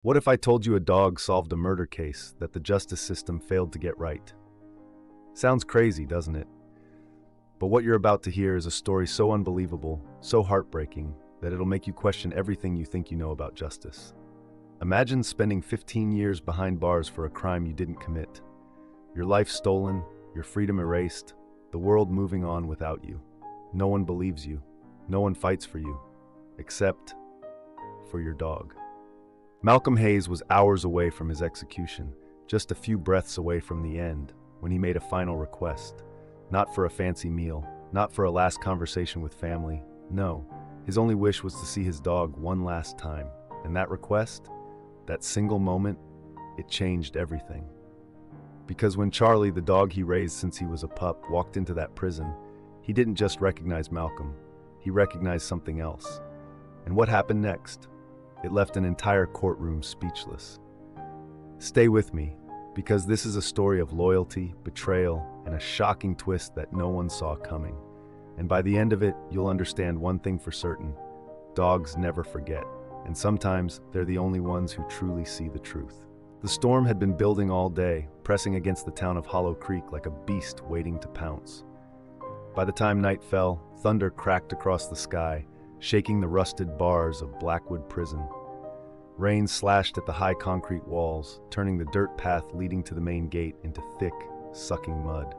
What if I told you a dog solved a murder case that the justice system failed to get right? Sounds crazy, doesn't it? But what you're about to hear is a story so unbelievable, so heartbreaking, that it'll make you question everything you think you know about justice. Imagine spending 15 years behind bars for a crime you didn't commit. Your life stolen, your freedom erased, the world moving on without you. No one believes you. No one fights for you. Except for your dog. Malcolm Hayes was hours away from his execution, just a few breaths away from the end, when he made a final request. Not for a fancy meal, not for a last conversation with family. No, his only wish was to see his dog one last time. And that request, that single moment, it changed everything. Because when Charlie, the dog he raised since he was a pup, walked into that prison, he didn't just recognize Malcolm, he recognized something else. And what happened next? It left an entire courtroom speechless. Stay with me, because this is a story of loyalty, betrayal, and a shocking twist that no one saw coming. And by the end of it, you'll understand one thing for certain: dogs never forget, and sometimes they're the only ones who truly see the truth. The storm had been building all day, pressing against the town of Hollow Creek like a beast waiting to pounce. By the time night fell, thunder cracked across the sky, shaking the rusted bars of Blackwood Prison. Rain slashed at the high concrete walls, turning the dirt path leading to the main gate into thick, sucking mud.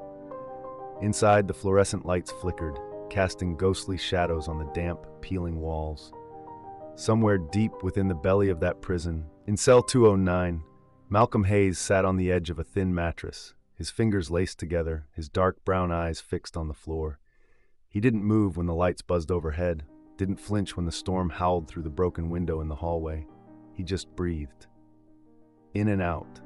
Inside, the fluorescent lights flickered, casting ghostly shadows on the damp, peeling walls. Somewhere deep within the belly of that prison, in cell 209, Malcolm Hayes sat on the edge of a thin mattress, his fingers laced together, his dark brown eyes fixed on the floor. He didn't move when the lights buzzed overhead, didn't flinch when the storm howled through the broken window in the hallway. He just breathed. In and out.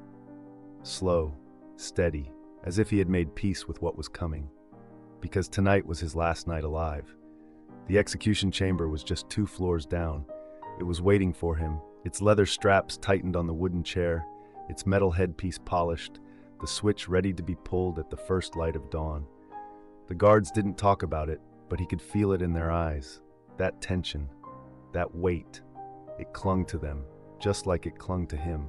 Slow, steady, as if he had made peace with what was coming. Because tonight was his last night alive. The execution chamber was just 2 floors down. It was waiting for him, its leather straps tightened on the wooden chair, its metal headpiece polished, the switch ready to be pulled at the first light of dawn. The guards didn't talk about it, but he could feel it in their eyes. That tension, that weight, it clung to them, just like it clung to him.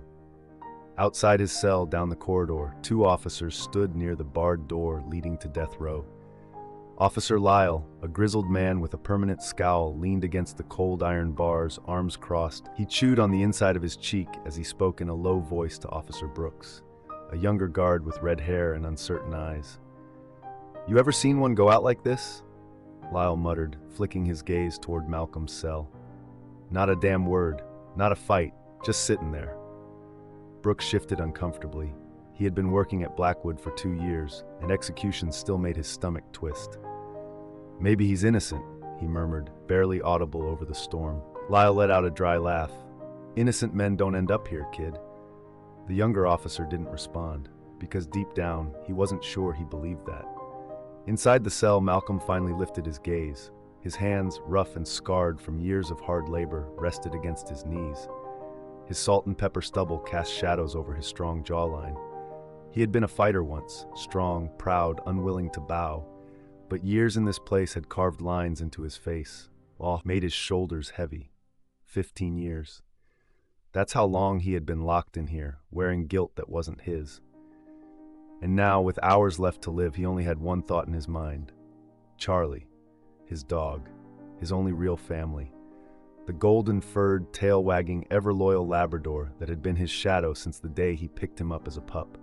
Outside his cell down the corridor, 2 officers stood near the barred door leading to death row. Officer Lyle, a grizzled man with a permanent scowl, leaned against the cold iron bars, arms crossed. He chewed on the inside of his cheek as he spoke in a low voice to Officer Brooks, a younger guard with red hair and uncertain eyes. "You ever seen one go out like this?" Lyle muttered, flicking his gaze toward Malcolm's cell. "Not a damn word, not a fight, just sitting there." Brooks shifted uncomfortably. He had been working at Blackwood for 2 years, and execution still made his stomach twist. "Maybe he's innocent," he murmured, barely audible over the storm. Lyle let out a dry laugh. "Innocent men don't end up here, kid." The younger officer didn't respond, because deep down, he wasn't sure he believed that. Inside the cell, Malcolm finally lifted his gaze. His hands, rough and scarred from years of hard labor, rested against his knees. His salt and pepper stubble cast shadows over his strong jawline. He had been a fighter once, strong, proud, unwilling to bow, but years in this place had carved lines into his face, made his shoulders heavy. 15 years. That's how long he had been locked in here, wearing guilt that wasn't his. And now, with hours left to live, he only had one thought in his mind: Charlie, his dog, his only real family. The golden-furred, tail-wagging, ever-loyal Labrador that had been his shadow since the day he picked him up as a pup.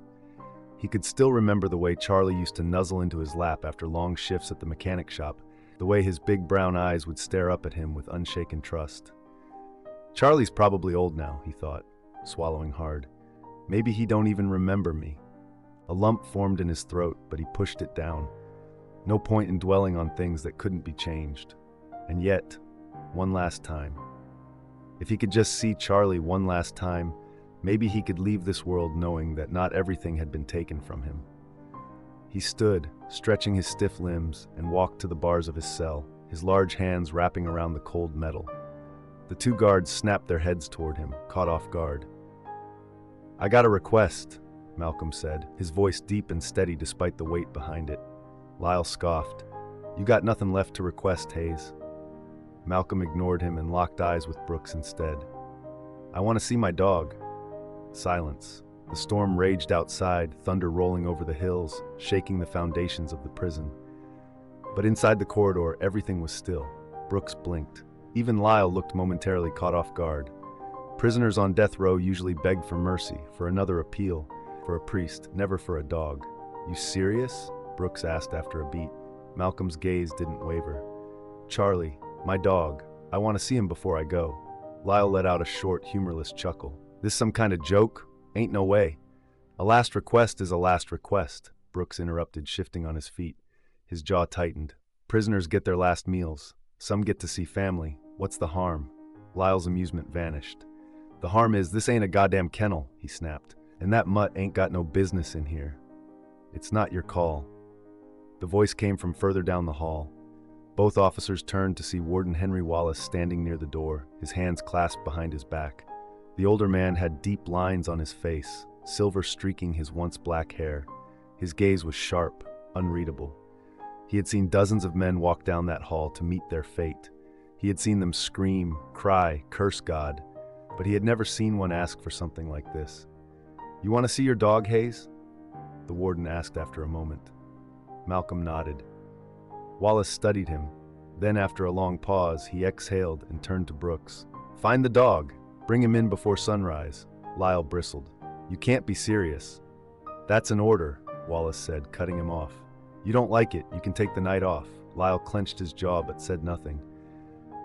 He could still remember the way Charlie used to nuzzle into his lap after long shifts at the mechanic shop, the way his big brown eyes would stare up at him with unshaken trust. Charlie's probably old now, he thought, swallowing hard. Maybe he don't even remember me. A lump formed in his throat, but he pushed it down. No point in dwelling on things that couldn't be changed. And yet, one last time. If he could just see Charlie one last time, maybe he could leave this world knowing that not everything had been taken from him. He stood, stretching his stiff limbs, and walked to the bars of his cell, his large hands wrapping around the cold metal. The 2 guards snapped their heads toward him, caught off guard. "I got a request," Malcolm said, his voice deep and steady despite the weight behind it. Lyle scoffed. "You got nothing left to request, Hayes." Malcolm ignored him and locked eyes with Brooks instead. I want to see my dog. Silence. The storm raged outside, thunder rolling over the hills, shaking the foundations of the prison. But inside the corridor, everything was still. Brooks blinked. Even Lyle looked momentarily caught off guard. Prisoners on death row usually begged for mercy, for another appeal, for a priest, never for a dog. "You serious?" Brooks asked after a beat. Malcolm's gaze didn't waver. "Charlie, my dog. I want to see him before I go." Lyle let out a short, humorless chuckle. "This some kind of joke? Ain't no way." "A last request is a last request," Brooks interrupted, shifting on his feet. His jaw tightened. "Prisoners get their last meals. Some get to see family. What's the harm?" Lyle's amusement vanished. "The harm is this ain't a goddamn kennel," he snapped. "And that mutt ain't got no business in here." "It's not your call." The voice came from further down the hall. Both officers turned to see Warden Henry Wallace standing near the door, his hands clasped behind his back. The older man had deep lines on his face, silver streaking his once black hair. His gaze was sharp, unreadable. He had seen dozens of men walk down that hall to meet their fate. He had seen them scream, cry, curse God, but he had never seen one ask for something like this. "You want to see your dog, Hayes?" the warden asked after a moment. Malcolm nodded. Wallace studied him. Then, after a long pause, he exhaled and turned to Brooks. "Find the dog. Bring him in before sunrise." Lyle bristled. "You can't be serious." "That's an order," Wallace said, cutting him off. "You don't like it, you can take the night off." Lyle clenched his jaw but said nothing.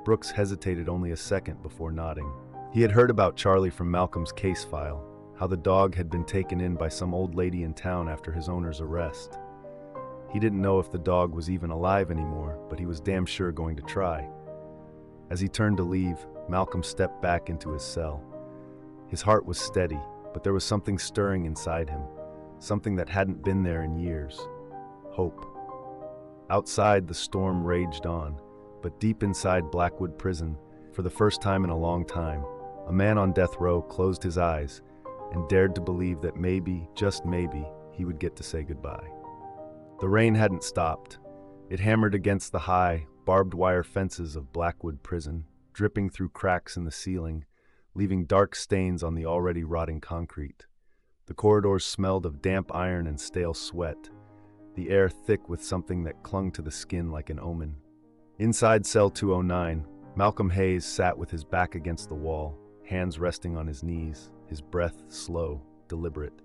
Brooks hesitated only a second before nodding. He had heard about Charlie from Malcolm's case file, how the dog had been taken in by some old lady in town after his owner's arrest. He didn't know if the dog was even alive anymore, but he was damn sure going to try. As he turned to leave, Malcolm stepped back into his cell. His heart was steady, but there was something stirring inside him, something that hadn't been there in years. Hope. Outside, the storm raged on, but deep inside Blackwood Prison, for the first time in a long time, a man on death row closed his eyes and dared to believe that maybe, just maybe, he would get to say goodbye. The rain hadn't stopped. It hammered against the high, barbed wire fences of Blackwood Prison, dripping through cracks in the ceiling, leaving dark stains on the already rotting concrete. The corridors smelled of damp iron and stale sweat, the air thick with something that clung to the skin like an omen. Inside cell 209, Malcolm Hayes sat with his back against the wall, hands resting on his knees, his breath slow, deliberate.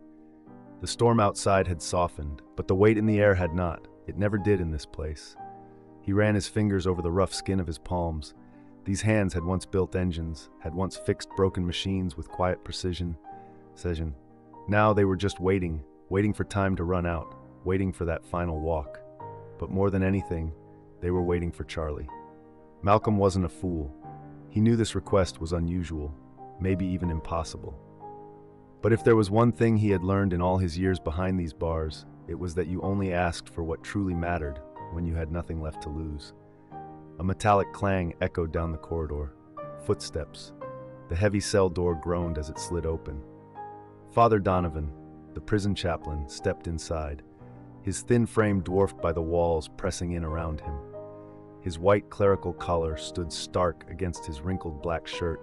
The storm outside had softened, but the weight in the air had not. It never did in this place. He ran his fingers over the rough skin of his palms. These hands had once built engines, had once fixed broken machines with quiet precision. Now they were just waiting for time to run out, waiting for that final walk. But more than anything, they were waiting for Charlie. Malcolm wasn't a fool. He knew this request was unusual, maybe even impossible. But if there was one thing he had learned in all his years behind these bars, it was that you only asked for what truly mattered when you had nothing left to lose. A metallic clang echoed down the corridor. Footsteps. The heavy cell door groaned as it slid open. Father Donovan, the prison chaplain, stepped inside, his thin frame dwarfed by the walls pressing in around him. His white clerical collar stood stark against his wrinkled black shirt,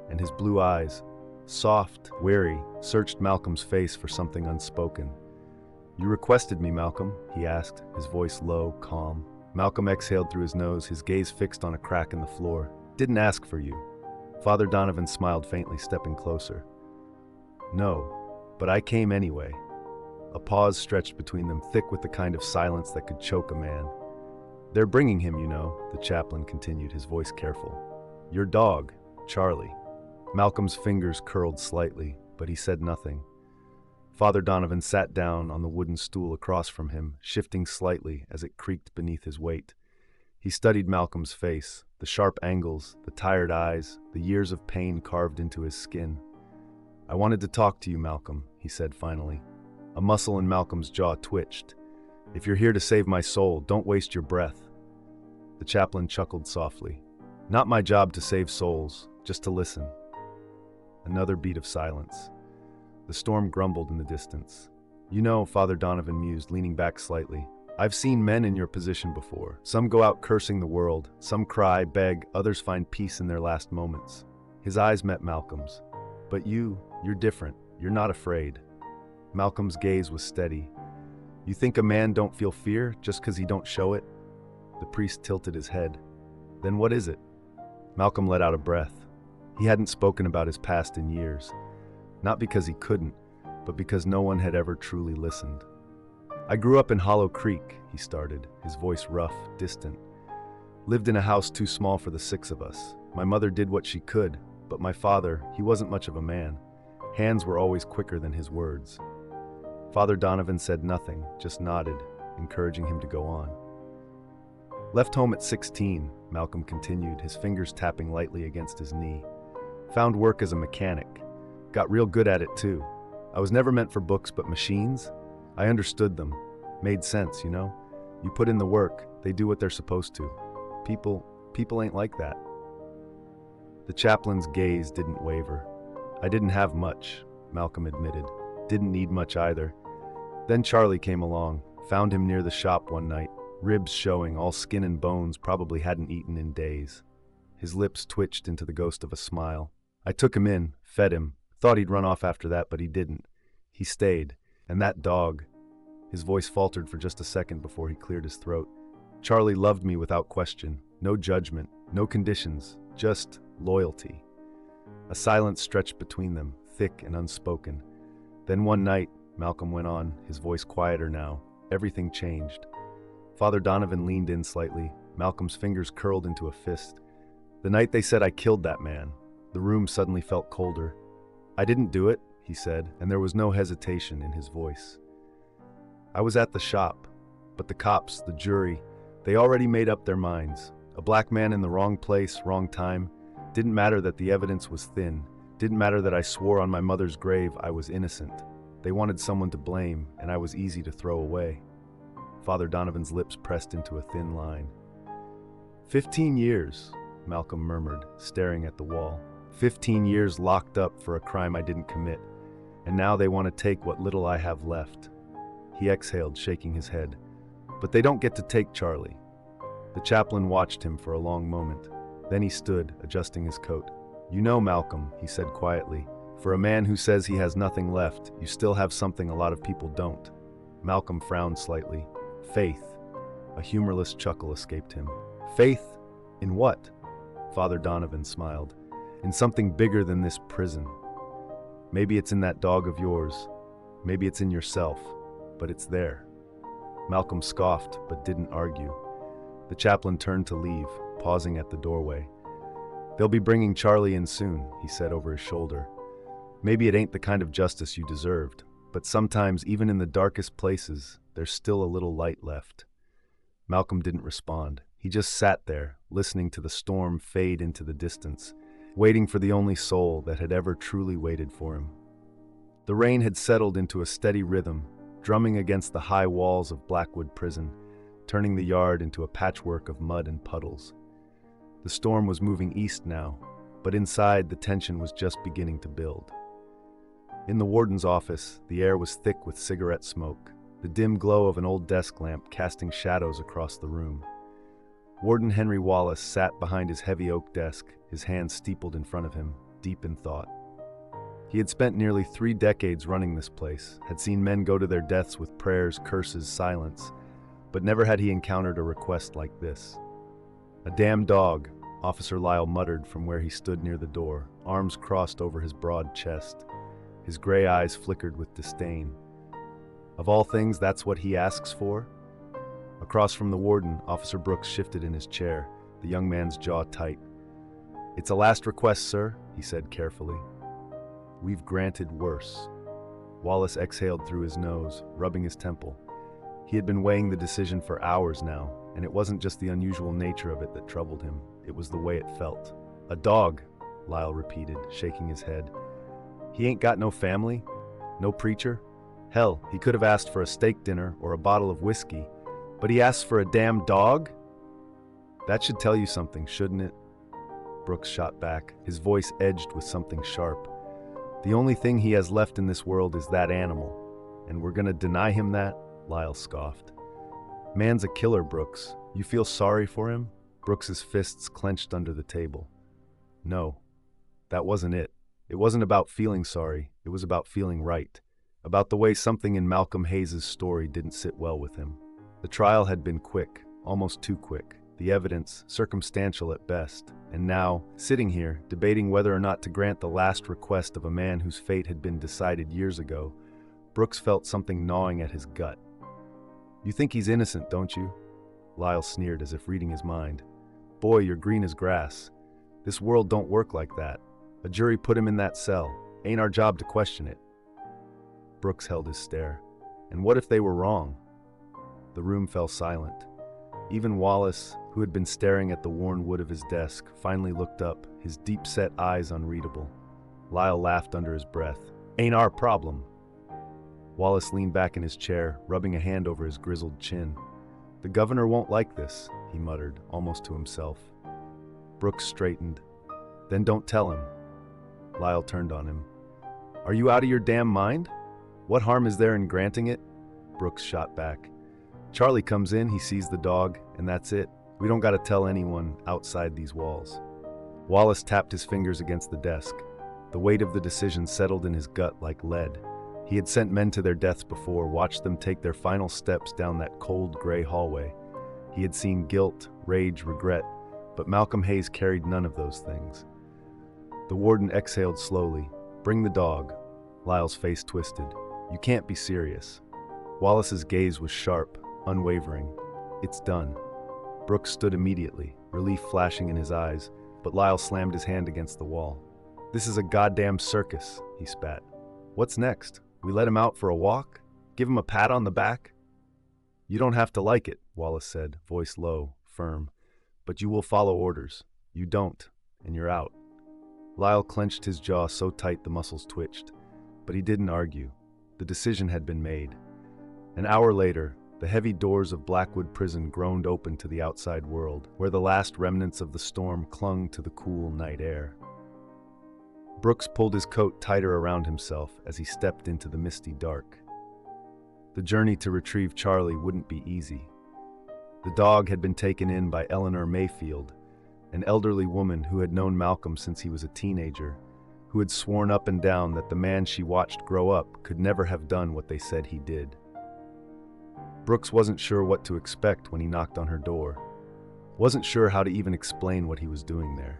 and his blue eyes, soft, wary, searched Malcolm's face for something unspoken. "You requested me, Malcolm?" he asked, his voice low, calm. Malcolm exhaled through his nose, his gaze fixed on a crack in the floor. "Didn't ask for you." Father Donovan smiled faintly, stepping closer. "No, but I came anyway." A pause stretched between them, thick with the kind of silence that could choke a man. "They're bringing him, you know," the chaplain continued, his voice careful. "Your dog, Charlie." Malcolm's fingers curled slightly, but he said nothing. Father Donovan sat down on the wooden stool across from him, shifting slightly as it creaked beneath his weight. He studied Malcolm's face, the sharp angles, the tired eyes, the years of pain carved into his skin. "I wanted to talk to you, Malcolm," he said finally. A muscle in Malcolm's jaw twitched. "If you're here to save my soul, don't waste your breath." The chaplain chuckled softly. "Not my job to save souls, just to listen." Another beat of silence. The storm grumbled in the distance. "You know," Father Donovan mused, leaning back slightly, "I've seen men in your position before. Some go out cursing the world, some cry, beg, others find peace in their last moments." His eyes met Malcolm's. But you're different. You're not afraid. Malcolm's gaze was steady. You think a man don't feel fear just 'cause he don't show it? The priest tilted his head. Then what is it? Malcolm let out a breath. He hadn't spoken about his past in years. Not because he couldn't, but because no one had ever truly listened. I grew up in Hollow Creek, he started, his voice rough, distant. Lived in a house too small for the six of us. My mother did what she could, but my father, he wasn't much of a man. Hands were always quicker than his words. Father Donovan said nothing, just nodded, encouraging him to go on. Left home at 16, Malcolm continued, his fingers tapping lightly against his knee. Found work as a mechanic. Got real good at it too. I was never meant for books, but machines? I understood them. Made sense, you know? You put in the work, they do what they're supposed to. People ain't like that. The chaplain's gaze didn't waver. I didn't have much, Malcolm admitted. Didn't need much either. Then Charlie came along, found him near the shop one night, ribs showing, all skin and bones, probably hadn't eaten in days. His lips twitched into the ghost of a smile. I took him in, fed him, thought he'd run off after that, but he didn't. He stayed, and that dog. His voice faltered for just a second before he cleared his throat. Charlie loved me without question, no judgment, no conditions, just loyalty. A silence stretched between them, thick and unspoken. Then one night, Malcolm went on, his voice quieter now, everything changed. Father Donovan leaned in slightly, Malcolm's fingers curled into a fist. The night they said I killed that man, the room suddenly felt colder. I didn't do it, he said, and there was no hesitation in his voice. I was at the shop, but the cops, the jury, they already made up their minds. A black man in the wrong place, wrong time. Didn't matter that the evidence was thin. Didn't matter that I swore on my mother's grave I was innocent. They wanted someone to blame, and I was easy to throw away. Father Donovan's lips pressed into a thin line. 15 years, Malcolm murmured, staring at the wall. 15 years locked up for a crime I didn't commit, and now they want to take what little I have left. He exhaled, shaking his head. But they don't get to take Charlie. The chaplain watched him for a long moment. Then he stood, adjusting his coat. You know, Malcolm, he said quietly, for a man who says he has nothing left, you still have something a lot of people don't. Malcolm frowned slightly. Faith. A humorless chuckle escaped him. Faith? In what? Father Donovan smiled. In something bigger than this prison. Maybe it's in that dog of yours. Maybe it's in yourself. But it's there. Malcolm scoffed, but didn't argue. The chaplain turned to leave, pausing at the doorway. They'll be bringing Charlie in soon, he said over his shoulder. Maybe it ain't the kind of justice you deserved, but sometimes, even in the darkest places, there's still a little light left. Malcolm didn't respond. He just sat there, listening to the storm fade into the distance, waiting for the only soul that had ever truly waited for him. The rain had settled into a steady rhythm, drumming against the high walls of Blackwood Prison, turning the yard into a patchwork of mud and puddles. The storm was moving east now, but inside the tension was just beginning to build. In the warden's office, the air was thick with cigarette smoke, the dim glow of an old desk lamp casting shadows across the room. Warden Henry Wallace sat behind his heavy oak desk, his hands steepled in front of him, deep in thought. He had spent nearly 3 decades running this place, had seen men go to their deaths with prayers, curses, silence, but never had he encountered a request like this. A damn dog, Officer Lyle muttered from where he stood near the door, arms crossed over his broad chest. His gray eyes flickered with disdain. Of all things, that's what he asks for? Across from the warden, Officer Brooks shifted in his chair, the young man's jaw tight. It's a last request, sir, he said carefully. We've granted worse. Wallace exhaled through his nose, rubbing his temple. He had been weighing the decision for hours now, and it wasn't just the unusual nature of it that troubled him. It was the way it felt. A dog, Lyle repeated, shaking his head. He ain't got no family? No preacher? Hell, he could have asked for a steak dinner or a bottle of whiskey, but he asks for a damn dog? That should tell you something, shouldn't it? Brooks shot back, his voice edged with something sharp. The only thing he has left in this world is that animal, and we're gonna deny him that? Lyle scoffed. Man's a killer, Brooks. You feel sorry for him? Brooks's fists clenched under the table. No, that wasn't it. That wasn't it. It wasn't about feeling sorry, it was about feeling right. About the way something in Malcolm Hayes' story didn't sit well with him. The trial had been quick, almost too quick. The evidence, circumstantial at best. And now, sitting here, debating whether or not to grant the last request of a man whose fate had been decided years ago, Brooks felt something gnawing at his gut. "You think he's innocent, don't you?" Lyle sneered as if reading his mind. "Boy, you're green as grass. This world don't work like that. A jury put him in that cell. Ain't our job to question it." Brooks held his stare. And what if they were wrong? The room fell silent. Even Wallace, who had been staring at the worn wood of his desk, finally looked up, his deep-set eyes unreadable. Lyle laughed under his breath. "Ain't our problem." Wallace leaned back in his chair, rubbing a hand over his grizzled chin. "The governor won't like this," he muttered, almost to himself. Brooks straightened. "Then don't tell him." Lyle turned on him. "Are you out of your damn mind? What harm is there in granting it?" Brooks shot back. "Charlie comes in, he sees the dog, and that's it. We don't gotta tell anyone outside these walls." Wallace tapped his fingers against the desk. The weight of the decision settled in his gut like lead. He had sent men to their deaths before, watched them take their final steps down that cold, gray hallway. He had seen guilt, rage, regret, but Malcolm Hayes carried none of those things. The warden exhaled slowly. "Bring the dog." Lyle's face twisted. "You can't be serious." Wallace's gaze was sharp, unwavering. "It's done." Brooks stood immediately, relief flashing in his eyes, but Lyle slammed his hand against the wall. "This is a goddamn circus," he spat. "What's next? We let him out for a walk? Give him a pat on the back?" "You don't have to like it," Wallace said, voice low, firm. "But you will follow orders. You don't, and you're out." Lyle clenched his jaw so tight the muscles twitched, but he didn't argue. The decision had been made. An hour later, the heavy doors of Blackwood Prison groaned open to the outside world, where the last remnants of the storm clung to the cool night air. Brooks pulled his coat tighter around himself as he stepped into the misty dark. The journey to retrieve Charlie wouldn't be easy. The dog had been taken in by Eleanor Mayfield, an elderly woman who had known Malcolm since he was a teenager, who had sworn up and down that the man she watched grow up could never have done what they said he did. Brooks wasn't sure what to expect when he knocked on her door. Wasn't sure how to even explain what he was doing there.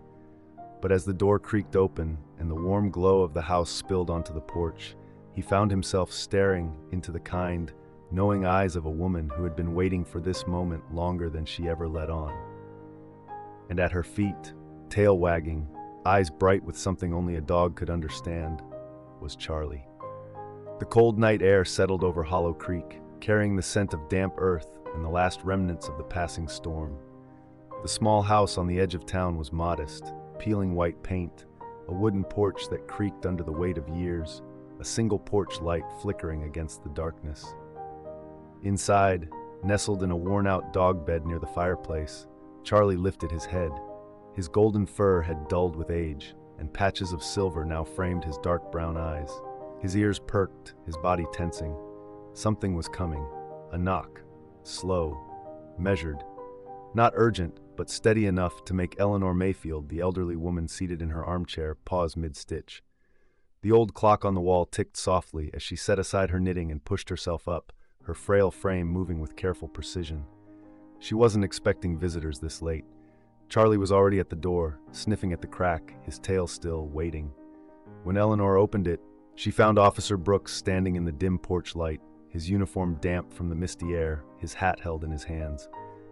But as the door creaked open and the warm glow of the house spilled onto the porch, he found himself staring into the kind, knowing eyes of a woman who had been waiting for this moment longer than she ever let on. And at her feet, tail wagging, eyes bright with something only a dog could understand, was Charlie. The cold night air settled over Hollow Creek, carrying the scent of damp earth and the last remnants of the passing storm. The small house on the edge of town was modest, peeling white paint, a wooden porch that creaked under the weight of years, a single porch light flickering against the darkness. Inside, nestled in a worn-out dog bed near the fireplace, Charlie lifted his head. His golden fur had dulled with age, and patches of silver now framed his dark brown eyes. His ears perked, his body tensing. Something was coming. A knock. Slow. Measured. Not urgent, but steady enough to make Eleanor Mayfield, the elderly woman seated in her armchair, pause mid-stitch. The old clock on the wall ticked softly as she set aside her knitting and pushed herself up, her frail frame moving with careful precision. She wasn't expecting visitors this late. Charlie was already at the door, sniffing at the crack, his tail still, waiting. When Eleanor opened it, she found Officer Brooks standing in the dim porch light, his uniform damp from the misty air, his hat held in his hands.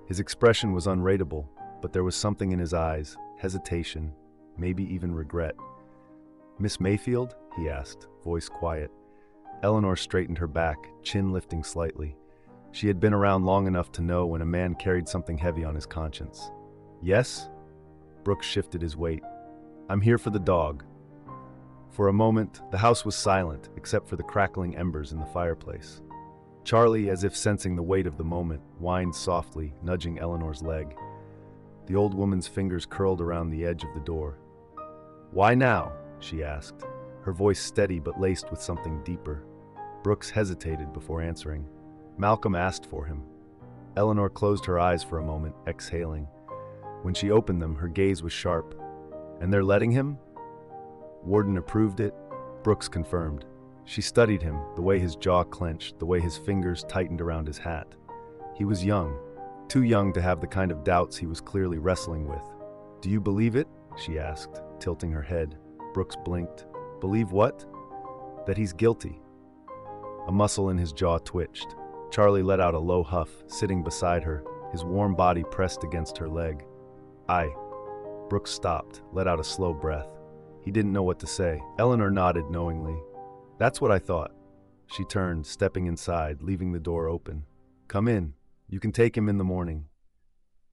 His expression was unreadable, but there was something in his eyes, hesitation, maybe even regret. "Miss Mayfield?" he asked, voice quiet. Eleanor straightened her back, chin lifting slightly. She had been around long enough to know when a man carried something heavy on his conscience. "Yes?" Brooks shifted his weight. "I'm here for the dog." For a moment, the house was silent, except for the crackling embers in the fireplace. Charlie, as if sensing the weight of the moment, whined softly, nudging Eleanor's leg. The old woman's fingers curled around the edge of the door. "Why now?" she asked, her voice steady but laced with something deeper. Brooks hesitated before answering. Malcolm asked for him. Eleanor closed her eyes for a moment, exhaling. When she opened them, her gaze was sharp. "And they're letting him?" Warden approved it? Brooks confirmed. She studied him, the way his jaw clenched, the way his fingers tightened around his hat. He was young, too young to have the kind of doubts he was clearly wrestling with. "Do you believe it?" she asked, tilting her head. Brooks blinked. "Believe what?" "That he's guilty." A muscle in his jaw twitched. Charlie let out a low huff, sitting beside her, his warm body pressed against her leg. "I." Brooks stopped, let out a slow breath. He didn't know what to say. Eleanor nodded knowingly. "That's what I thought." She turned, stepping inside, leaving the door open. "Come in. You can take him in the morning."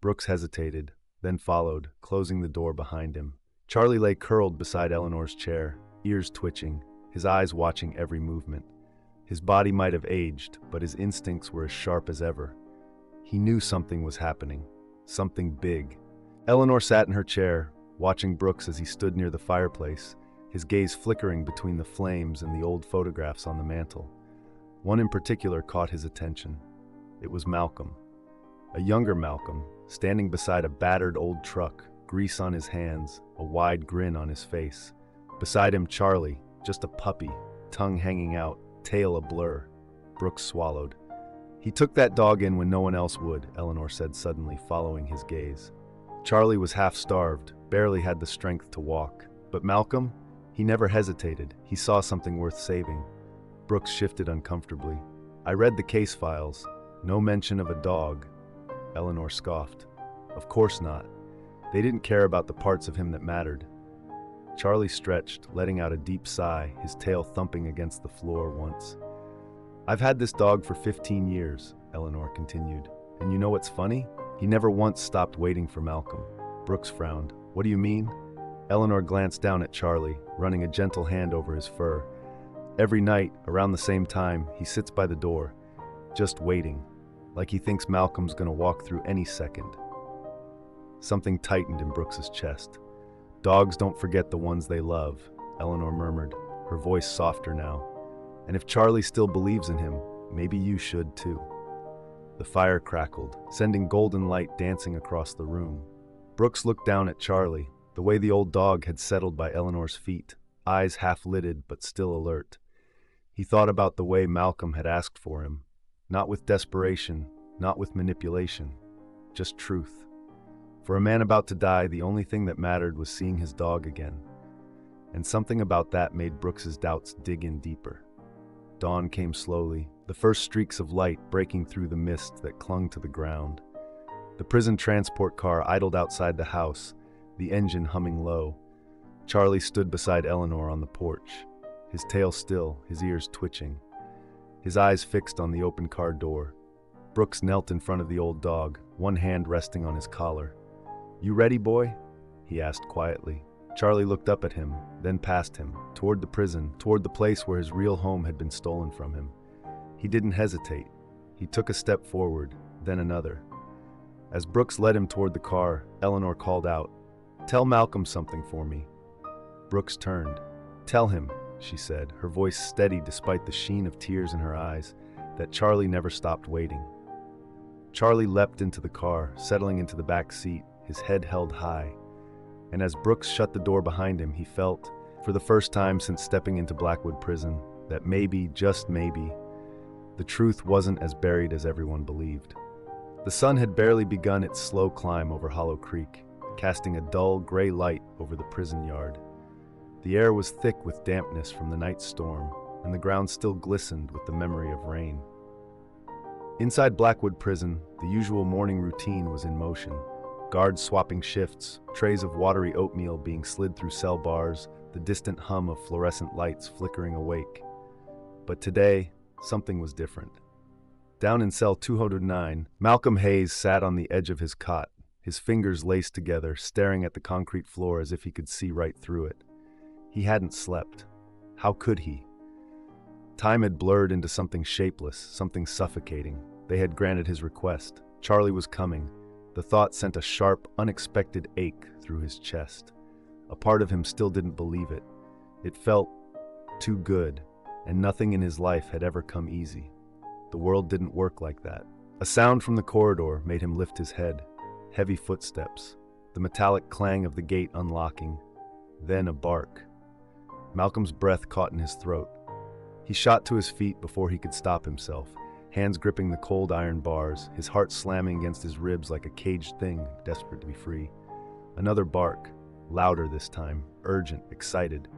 Brooks hesitated, then followed, closing the door behind him. Charlie lay curled beside Eleanor's chair, ears twitching, his eyes watching every movement. His body might have aged, but his instincts were as sharp as ever. He knew something was happening, something big. Eleanor sat in her chair, watching Brooks as he stood near the fireplace, his gaze flickering between the flames and the old photographs on the mantel. One in particular caught his attention. It was Malcolm. A younger Malcolm, standing beside a battered old truck, grease on his hands, a wide grin on his face. Beside him, Charlie, just a puppy, tongue hanging out, tail a blur. Brooks swallowed. "He took that dog in when no one else would," Eleanor said suddenly, following his gaze. Charlie was half-starved, barely had the strength to walk. But Malcolm? He never hesitated. He saw something worth saving. Brooks shifted uncomfortably. "I read the case files. No mention of a dog." Eleanor scoffed. "Of course not. They didn't care about the parts of him that mattered." Charlie stretched, letting out a deep sigh, his tail thumping against the floor once. "I've had this dog for 15 years, Eleanor continued. "And you know what's funny? He never once stopped waiting for Malcolm." Brooks frowned. "What do you mean?" Eleanor glanced down at Charlie, running a gentle hand over his fur. "Every night, around the same time, he sits by the door, just waiting, like he thinks Malcolm's gonna walk through any second." Something tightened in Brooks's chest. "Dogs don't forget the ones they love," Eleanor murmured, her voice softer now. "And if Charlie still believes in him, maybe you should too." The fire crackled, sending golden light dancing across the room. Brooks looked down at Charlie, the way the old dog had settled by Eleanor's feet, eyes half-lidded but still alert. He thought about the way Malcolm had asked for him, not with desperation, not with manipulation, just truth. For a man about to die, the only thing that mattered was seeing his dog again. And something about that made Brooks's doubts dig in deeper. Dawn came slowly, the first streaks of light breaking through the mist that clung to the ground. The prison transport car idled outside the house, the engine humming low. Charlie stood beside Eleanor on the porch, his tail still, his ears twitching, his eyes fixed on the open car door. Brooks knelt in front of the old dog, one hand resting on his collar. "You ready, boy?" he asked quietly. Charlie looked up at him, then past him, toward the prison, toward the place where his real home had been stolen from him. He didn't hesitate. He took a step forward, then another. As Brooks led him toward the car, Eleanor called out, "Tell Malcolm something for me." Brooks turned. "Tell him," she said, her voice steady despite the sheen of tears in her eyes, "that Charlie never stopped waiting." Charlie leapt into the car, settling into the back seat, his head held high. And as Brooks shut the door behind him, he felt, for the first time since stepping into Blackwood Prison, that maybe, just maybe, the truth wasn't as buried as everyone believed. The sun had barely begun its slow climb over Hollow Creek, casting a dull, gray light over the prison yard. The air was thick with dampness from the night storm, and the ground still glistened with the memory of rain. Inside Blackwood Prison, the usual morning routine was in motion. Guards swapping shifts, trays of watery oatmeal being slid through cell bars, the distant hum of fluorescent lights flickering awake. But today, something was different. Down in cell 209, Malcolm Hayes sat on the edge of his cot, his fingers laced together, staring at the concrete floor as if he could see right through it. He hadn't slept. How could he? Time had blurred into something shapeless, something suffocating. They had granted his request. Charlie was coming. The thought sent a sharp, unexpected ache through his chest. A part of him still didn't believe it. It felt too good, and nothing in his life had ever come easy. The world didn't work like that. A sound from the corridor made him lift his head. Heavy footsteps, the metallic clang of the gate unlocking, then a bark. Malcolm's breath caught in his throat. He shot to his feet before he could stop himself, hands gripping the cold iron bars, his heart slamming against his ribs like a caged thing, desperate to be free. Another bark, louder this time, urgent, excited.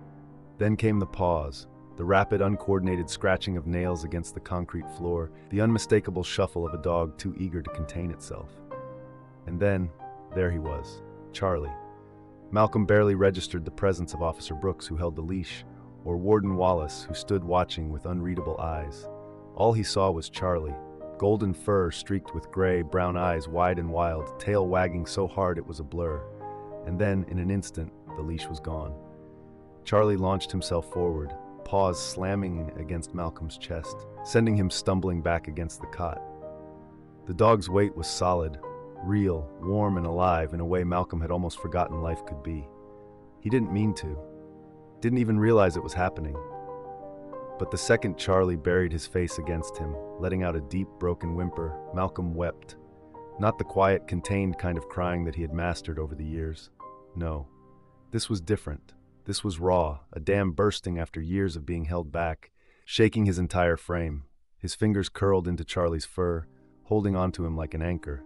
Then came the pause, the rapid, uncoordinated scratching of nails against the concrete floor, the unmistakable shuffle of a dog too eager to contain itself. And then, there he was, Charlie. Malcolm barely registered the presence of Officer Brooks, who held the leash, or Warden Wallace, who stood watching with unreadable eyes. All he saw was Charlie, golden fur streaked with gray, brown eyes wide and wild, tail wagging so hard it was a blur. And then, in an instant, the leash was gone. Charlie launched himself forward, paws slamming against Malcolm's chest, sending him stumbling back against the cot. The dog's weight was solid, real, warm and alive in a way Malcolm had almost forgotten life could be. He didn't mean to, didn't even realize it was happening. But the second Charlie buried his face against him, letting out a deep, broken whimper, Malcolm wept. Not the quiet, contained kind of crying that he had mastered over the years. No, this was different. This was raw, a dam bursting after years of being held back, shaking his entire frame. His fingers curled into Charlie's fur, holding onto him like an anchor.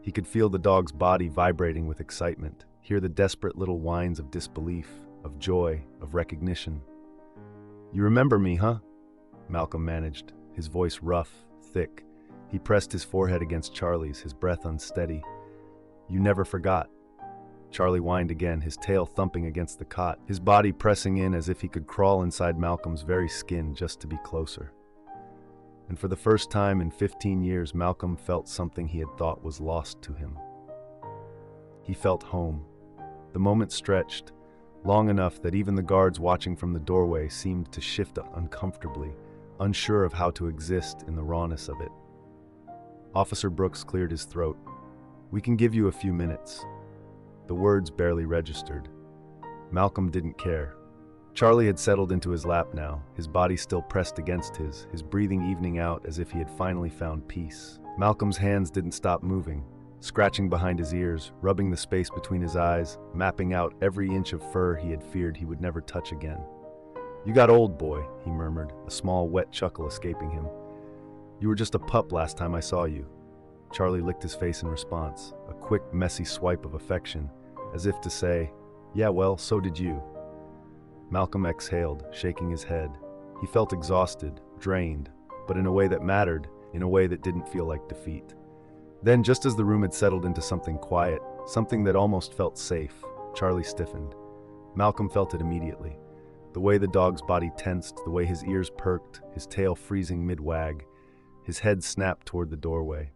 He could feel the dog's body vibrating with excitement, hear the desperate little whines of disbelief, of joy, of recognition. "You remember me, huh?" Malcolm managed, his voice rough, thick. He pressed his forehead against Charlie's, his breath unsteady. "You never forgot." Charlie whined again, his tail thumping against the cot, his body pressing in as if he could crawl inside Malcolm's very skin just to be closer. And for the first time in 15 years, Malcolm felt something he had thought was lost to him. He felt home. The moment stretched, long enough that even the guards watching from the doorway seemed to shift uncomfortably, unsure of how to exist in the rawness of it. Officer Brooks cleared his throat. "We can give you a few minutes." The words barely registered. Malcolm didn't care. Charlie had settled into his lap now, his body still pressed against his breathing evening out as if he had finally found peace. Malcolm's hands didn't stop moving, scratching behind his ears, rubbing the space between his eyes, mapping out every inch of fur he had feared he would never touch again. "You got old, boy," he murmured, a small, wet chuckle escaping him. "You were just a pup last time I saw you." Charlie licked his face in response, a quick, messy swipe of affection, as if to say, "Yeah, well, so did you." Malcolm exhaled, shaking his head. He felt exhausted, drained, but in a way that mattered, in a way that didn't feel like defeat. Then, just as the room had settled into something quiet, something that almost felt safe, Charlie stiffened. Malcolm felt it immediately. The way the dog's body tensed, the way his ears perked, his tail freezing mid-wag. His head snapped toward the doorway.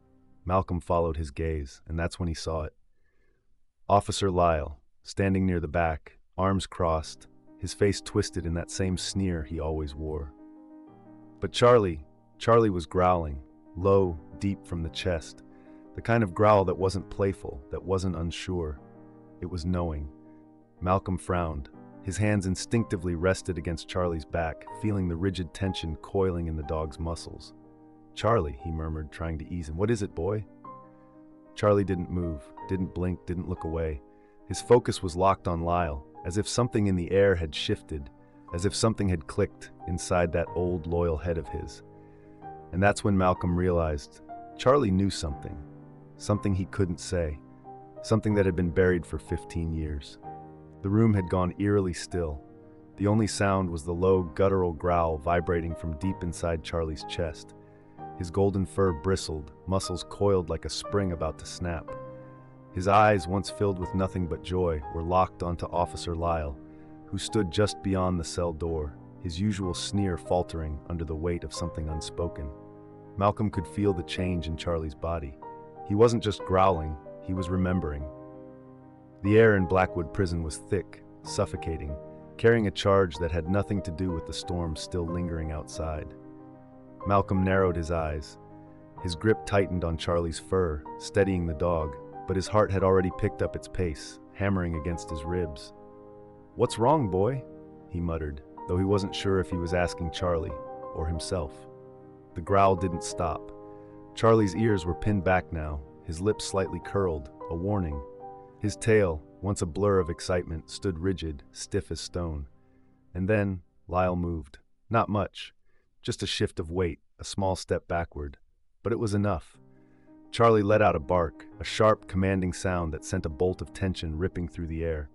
Malcolm followed his gaze, and that's when he saw it. Officer Lyle, standing near the back, arms crossed, his face twisted in that same sneer he always wore. But Charlie was growling, low, deep from the chest, the kind of growl that wasn't playful, that wasn't unsure. It was knowing. Malcolm frowned. His hands instinctively rested against Charlie's back, feeling the rigid tension coiling in the dog's muscles. "Charlie," he murmured, trying to ease him. "What is it, boy?" Charlie didn't move, didn't blink, didn't look away. His focus was locked on Lyle, as if something in the air had shifted, as if something had clicked inside that old, loyal head of his. And that's when Malcolm realized Charlie knew something he couldn't say, something that had been buried for 15 years. The room had gone eerily still. The only sound was the low, guttural growl vibrating from deep inside Charlie's chest. His golden fur bristled, muscles coiled like a spring about to snap. His eyes, once filled with nothing but joy, were locked onto Officer Lyle, who stood just beyond the cell door, his usual sneer faltering under the weight of something unspoken. Malcolm could feel the change in Charlie's body. He wasn't just growling, he was remembering. The air in Blackwood Prison was thick, suffocating, carrying a charge that had nothing to do with the storm still lingering outside. Malcolm narrowed his eyes. His grip tightened on Charlie's fur, steadying the dog, but his heart had already picked up its pace, hammering against his ribs. "What's wrong, boy?" he muttered, though he wasn't sure if he was asking Charlie or himself. The growl didn't stop. Charlie's ears were pinned back now, his lips slightly curled, a warning. His tail, once a blur of excitement, stood rigid, stiff as stone. And then Lyle moved. Not much. Just a shift of weight, a small step backward. But it was enough. Charlie let out a bark, a sharp, commanding sound that sent a bolt of tension ripping through the air.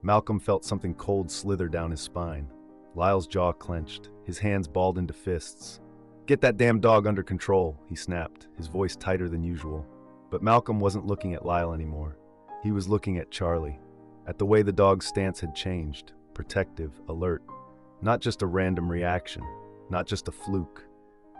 Malcolm felt something cold slither down his spine. Lyle's jaw clenched, his hands balled into fists. "Get that damn dog under control," he snapped, his voice tighter than usual. But Malcolm wasn't looking at Lyle anymore. He was looking at Charlie, at the way the dog's stance had changed, protective, alert. Not just a random reaction, not just a fluke,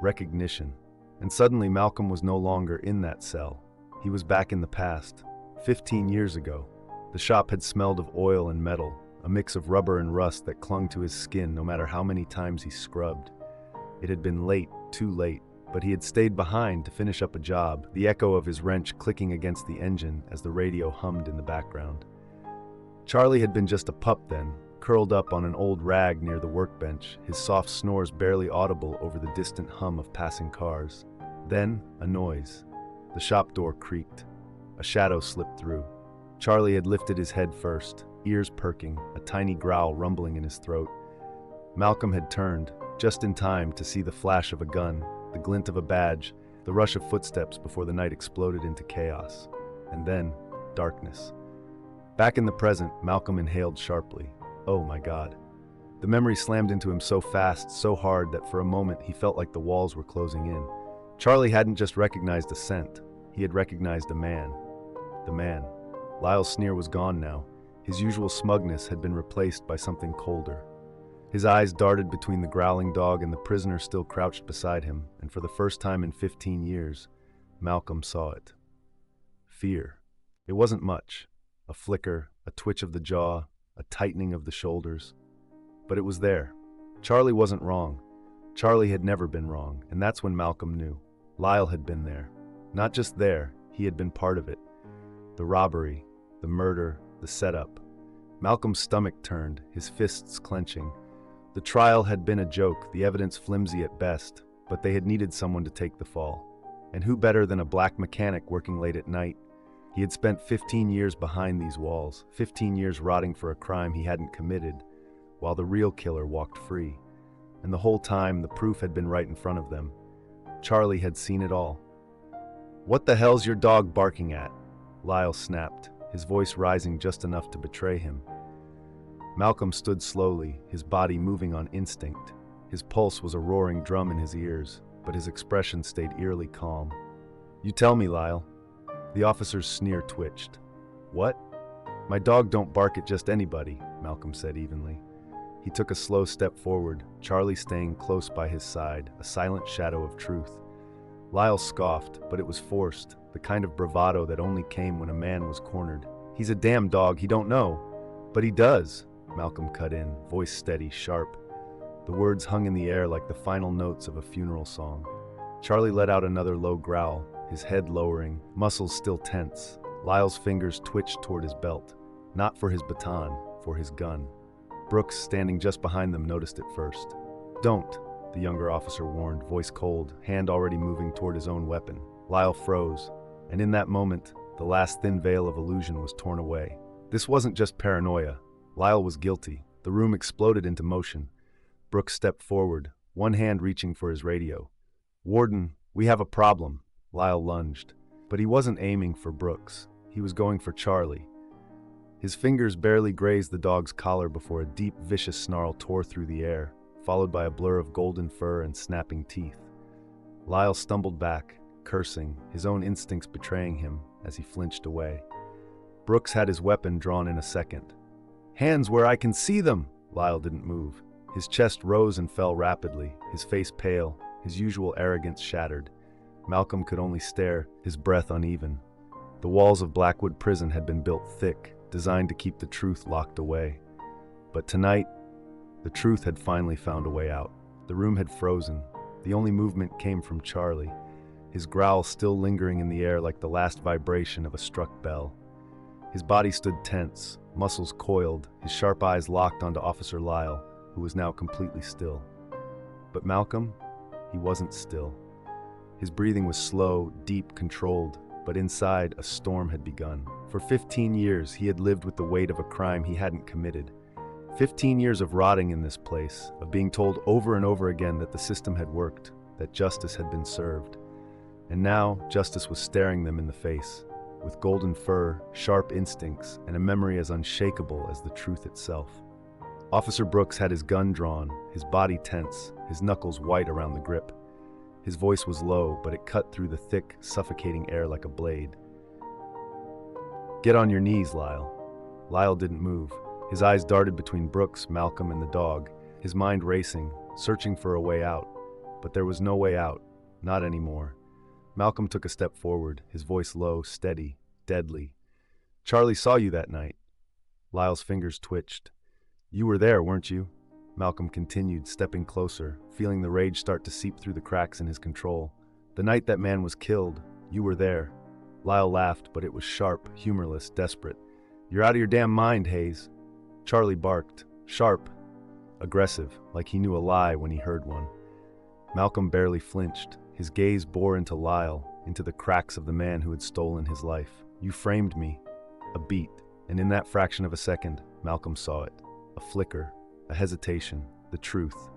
recognition. And suddenly Malcolm was no longer in that cell. He was back in the past, 15 years ago. The shop had smelled of oil and metal, a mix of rubber and rust that clung to his skin no matter how many times he scrubbed. It had been late, too late, but he had stayed behind to finish up a job, the echo of his wrench clicking against the engine as the radio hummed in the background. Charlie had been just a pup then, curled up on an old rag near the workbench, his soft snores barely audible over the distant hum of passing cars. Then, a noise. The shop door creaked. A shadow slipped through. Charlie had lifted his head first, ears perking, a tiny growl rumbling in his throat. Malcolm had turned, just in time to see the flash of a gun, the glint of a badge, the rush of footsteps before the night exploded into chaos. And then, darkness. Back in the present, Malcolm inhaled sharply. Oh my God. The memory slammed into him so fast, so hard that for a moment he felt like the walls were closing in. Charlie hadn't just recognized a scent, he had recognized a man. The man. Lyle's sneer was gone now. His usual smugness had been replaced by something colder. His eyes darted between the growling dog and the prisoner still crouched beside him, and for the first time in 15 years, Malcolm saw it. Fear. It wasn't much. A flicker, a twitch of the jaw, a tightening of the shoulders. But it was there. Charlie wasn't wrong. Charlie had never been wrong, and that's when Malcolm knew. Lyle had been there. Not just there, he had been part of it. The robbery, the murder, the setup. Malcolm's stomach turned, his fists clenching. The trial had been a joke, the evidence flimsy at best, but they had needed someone to take the fall. And who better than a black mechanic working late at night? He had spent 15 years behind these walls, 15 years rotting for a crime he hadn't committed, while the real killer walked free. And the whole time, the proof had been right in front of them. Charlie had seen it all. "What the hell's your dog barking at?" Lyle snapped, his voice rising just enough to betray him. Malcolm stood slowly, his body moving on instinct. His pulse was a roaring drum in his ears, but his expression stayed eerily calm. "You tell me, Lyle." The officer's sneer twitched. "What?" "My dog don't bark at just anybody," Malcolm said evenly. He took a slow step forward, Charlie staying close by his side, a silent shadow of truth. Lyle scoffed, but it was forced, the kind of bravado that only came when a man was cornered. "He's a damn dog, he don't know." "But he does," Malcolm cut in, voice steady, sharp. The words hung in the air like the final notes of a funeral song. Charlie let out another low growl, his head lowering, muscles still tense. Lyle's fingers twitched toward his belt. Not for his baton, for his gun. Brooks, standing just behind them, noticed it first. "Don't," the younger officer warned, voice cold, hand already moving toward his own weapon. Lyle froze, and in that moment, the last thin veil of illusion was torn away. This wasn't just paranoia. Lyle was guilty. The room exploded into motion. Brooks stepped forward, one hand reaching for his radio. "Warden, we have a problem." Lyle lunged. But he wasn't aiming for Brooks. He was going for Charlie. His fingers barely grazed the dog's collar before a deep, vicious snarl tore through the air, followed by a blur of golden fur and snapping teeth. Lyle stumbled back, cursing, his own instincts betraying him as he flinched away. Brooks had his weapon drawn in a second. "Hands where I can see them!" Lyle didn't move. His chest rose and fell rapidly, his face pale, his usual arrogance shattered. Malcolm could only stare, his breath uneven. The walls of Blackwood Prison had been built thick, designed to keep the truth locked away. But tonight, the truth had finally found a way out. The room had frozen. The only movement came from Charlie, his growl still lingering in the air like the last vibration of a struck bell. His body stood tense, muscles coiled, his sharp eyes locked onto Officer Lyle, who was now completely still. But Malcolm, he wasn't still. His breathing was slow, deep, controlled, but inside, a storm had begun. For 15 years, he had lived with the weight of a crime he hadn't committed. 15 years of rotting in this place, of being told over and over again that the system had worked, that justice had been served. And now, justice was staring them in the face, with golden fur, sharp instincts, and a memory as unshakable as the truth itself. Officer Brooks had his gun drawn, his body tense, his knuckles white around the grip. His voice was low, but it cut through the thick, suffocating air like a blade. "Get on your knees, Lyle." Lyle didn't move. His eyes darted between Brooks, Malcolm, and the dog, his mind racing, searching for a way out. But there was no way out, not anymore. Malcolm took a step forward, his voice low, steady, deadly. "Charlie saw you that night." Lyle's fingers twitched. "You were there, weren't you?" Malcolm continued, stepping closer, feeling the rage start to seep through the cracks in his control. "The night that man was killed, you were there." Lyle laughed, but it was sharp, humorless, desperate. "You're out of your damn mind, Hayes." Charlie barked, sharp, aggressive, like he knew a lie when he heard one. Malcolm barely flinched. His gaze bore into Lyle, into the cracks of the man who had stolen his life. "You framed me." A beat, and in that fraction of a second, Malcolm saw it. A flicker, a hesitation, the truth.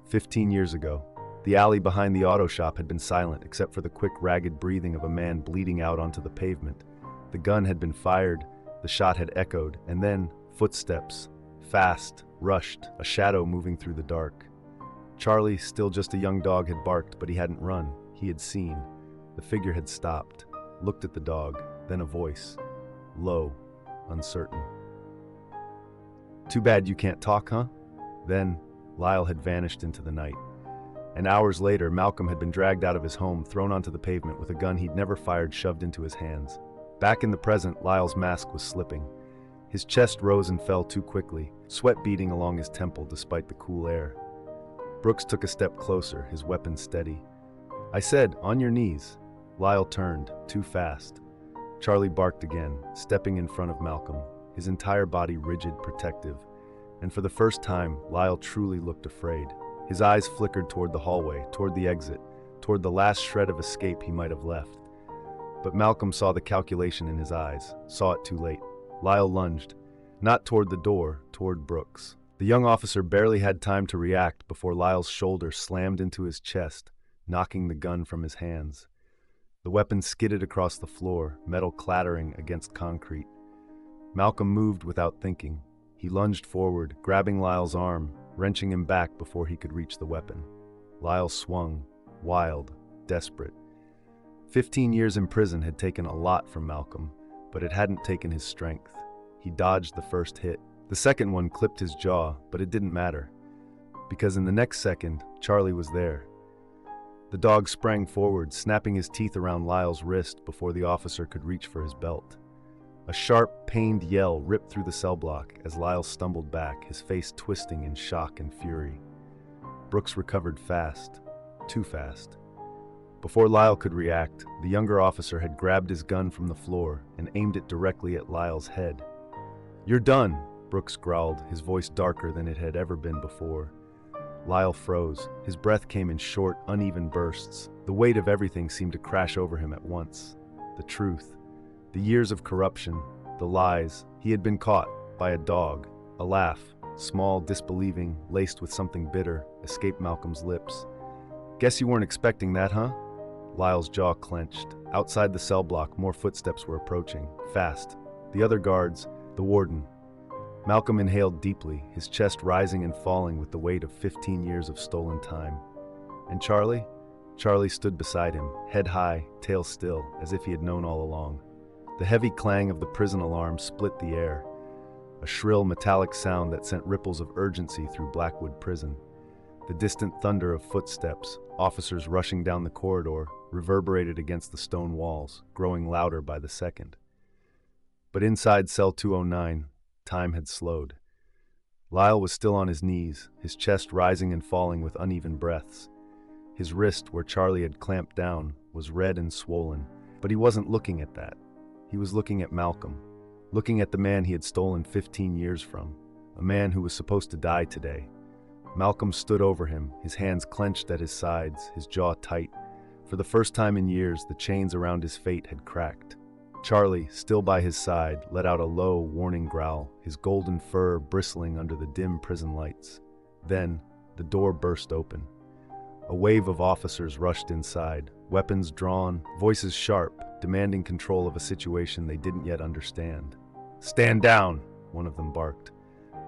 15 years ago, the alley behind the auto shop had been silent except for the quick, ragged breathing of a man bleeding out onto the pavement. The gun had been fired, the shot had echoed, and then footsteps, fast, rushed, a shadow moving through the dark. Charlie, still just a young dog, had barked, but he hadn't run. He had seen. The figure had stopped, looked at the dog, then a voice, low, uncertain. "Too bad you can't talk, huh?" Then, Lyle had vanished into the night. And hours later, Malcolm had been dragged out of his home, thrown onto the pavement with a gun he'd never fired shoved into his hands. Back in the present, Lyle's mask was slipping. His chest rose and fell too quickly, sweat beading along his temple despite the cool air. Brooks took a step closer, his weapon steady. "I said, on your knees." Lyle turned, too fast. Charlie barked again, stepping in front of Malcolm, his entire body rigid, protective. And for the first time, Lyle truly looked afraid. His eyes flickered toward the hallway, toward the exit, toward the last shred of escape he might have left. But Malcolm saw the calculation in his eyes, saw it too late. Lyle lunged, not toward the door, toward Brooks. The young officer barely had time to react before Lyle's shoulder slammed into his chest, knocking the gun from his hands. The weapon skidded across the floor, metal clattering against concrete. Malcolm moved without thinking. He lunged forward, grabbing Lyle's arm, wrenching him back before he could reach the weapon. Lyle swung, wild, desperate. 15 years in prison had taken a lot from Malcolm, but it hadn't taken his strength. He dodged the first hit. The second one clipped his jaw, but it didn't matter, because in the next second, Charlie was there. The dog sprang forward, snapping his teeth around Lyle's wrist before the officer could reach for his belt. A sharp, pained yell ripped through the cell block as Lyle stumbled back, his face twisting in shock and fury. Brooks recovered fast, too fast. Before Lyle could react, the younger officer had grabbed his gun from the floor and aimed it directly at Lyle's head. "You're done," Brooks growled, his voice darker than it had ever been before. Lyle froze. His breath came in short, uneven bursts. The weight of everything seemed to crash over him at once. The truth. The years of corruption. The lies. He had been caught by a dog. A laugh, small, disbelieving, laced with something bitter, escaped Malcolm's lips. "Guess you weren't expecting that, huh?" Lyle's jaw clenched. Outside the cell block, more footsteps were approaching, fast. The other guards, the warden. Malcolm inhaled deeply, his chest rising and falling with the weight of 15 years of stolen time. And Charlie? Charlie stood beside him, head high, tail still, as if he had known all along. The heavy clang of the prison alarm split the air, a shrill metallic sound that sent ripples of urgency through Blackwood Prison. The distant thunder of footsteps, officers rushing down the corridor, reverberated against the stone walls, growing louder by the second. But inside cell 209, time had slowed. Lyle was still on his knees, his chest rising and falling with uneven breaths. His wrist, where Charlie had clamped down, was red and swollen, but he wasn't looking at that. He was looking at Malcolm, looking at the man he had stolen 15 years from, a man who was supposed to die today. Malcolm stood over him, his hands clenched at his sides, his jaw tight. For the first time in years, the chains around his fate had cracked. Charlie, still by his side, let out a low, warning growl, his golden fur bristling under the dim prison lights. Then, the door burst open. A wave of officers rushed inside, weapons drawn, voices sharp, demanding control of a situation they didn't yet understand. "Stand down!" one of them barked.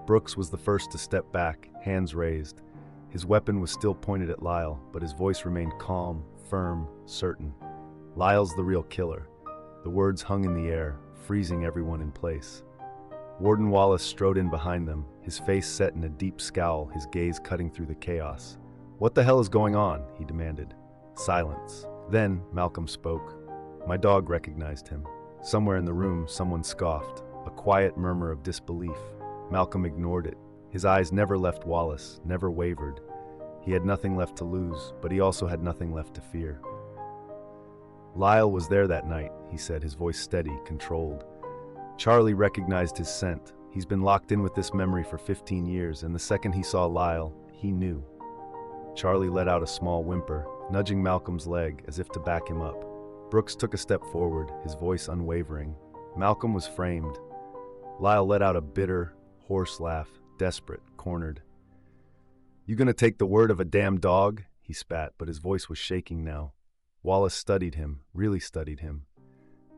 Brooks was the first to step back, hands raised. His weapon was still pointed at Lyle, but his voice remained calm, firm, certain. "Lyle's the real killer." The words hung in the air, freezing everyone in place. Warden Wallace strode in behind them, his face set in a deep scowl, his gaze cutting through the chaos. "What the hell is going on?" he demanded. Silence. Then Malcolm spoke. My dog recognized him. Somewhere in the room, someone scoffed, a quiet murmur of disbelief. Malcolm ignored it. His eyes never left Wallace, never wavered. He had nothing left to lose, but he also had nothing left to fear. "Lyle was there that night," he said, his voice steady, controlled. Charlie recognized his scent. He's been locked in with this memory for 15 years, and the second he saw Lyle, he knew. Charlie let out a small whimper, nudging Malcolm's leg as if to back him up. Brooks took a step forward, his voice unwavering. Malcolm was framed. Lyle let out a bitter, hoarse laugh, desperate, cornered. "You gonna take the word of a damn dog?" he spat, but his voice was shaking now. Wallace studied him, really studied him.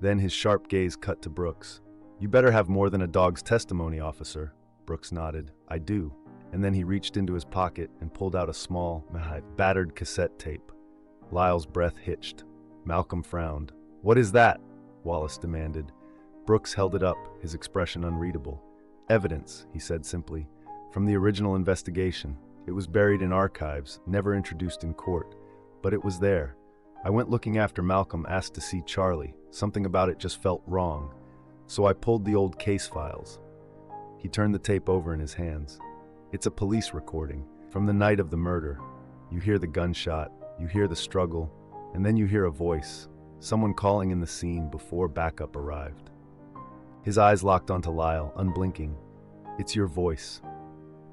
Then his sharp gaze cut to Brooks. "You better have more than a dog's testimony, officer." Brooks nodded. "I do." And then he reached into his pocket and pulled out a small, battered cassette tape. Lyle's breath hitched. Malcolm frowned. "What is that?" Wallace demanded. Brooks held it up, his expression unreadable. "Evidence," he said simply, "from the original investigation. It was buried in archives, never introduced in court. But it was there. I went looking after Malcolm, asked to see Charlie. Something about it just felt wrong. So I pulled the old case files." He turned the tape over in his hands. "It's a police recording, from the night of the murder. You hear the gunshot, you hear the struggle, and then you hear a voice, someone calling in the scene before backup arrived." His eyes locked onto Lyle, unblinking. "It's your voice."